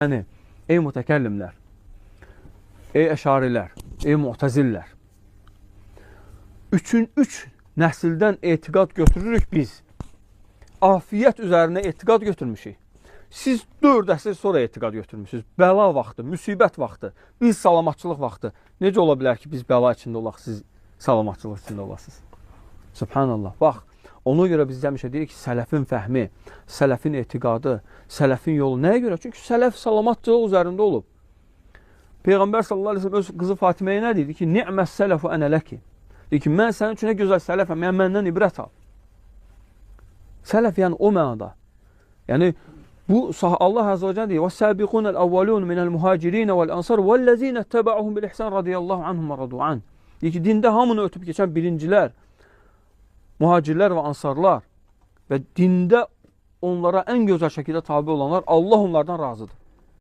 Yəni, ey mütəkəllimlər, ey əşarilər, ey mu'təzillər, üç nəsildən etiqad götürürük biz. Afiyyət üzərinə etiqad götürmüşük. Siz 4 əsr sonra etiqad götürmüşsünüz. Bəla vaxtı, müsibət vaxtı, biz salamatçılıq vaxtı. Necə ola bilər ki, biz bəla içində olaq, siz salamatçılıq içində olasınız? Subhanallah. Bax, ona görə biz həmişə deyirik ki, sələfin fəhmi, sələfin etiqadı, sələfin yolu. Nəyə görə? Çünki sələf salamatçılıq üzərində olub. Peyğəmbər sallallahu aleyhi ve sellem öz qızı Fatiməyə nə dedi ki, ni'məs sələfu ənə ləki. Dedi ki, mən sənin üçün nə gözəl sələfəm, yəni məndən ibrət al. Sələf yəni o mənada. Yəni, bu Allah Əzə və Cəllə deyir, وَالسَّابِقُونَ الْأَوَّلُونَ مِنَ الْمُهَاجِرِينَ وَالْأَنْصَارِ وَالَّذِينَ اتَّبَعُهُمْ بِالْإِحْسَانِ رَضِيَ اللّٰهُ عَنْهُمْ وَرَضُوا عَنْهُ. Deyir ki, dində hamını ötüb keçən birincilər, mühacirlər və ansarlar və dində onlara ən gözəl şəkildə tabi olanlar, Allah onlardan razıdır.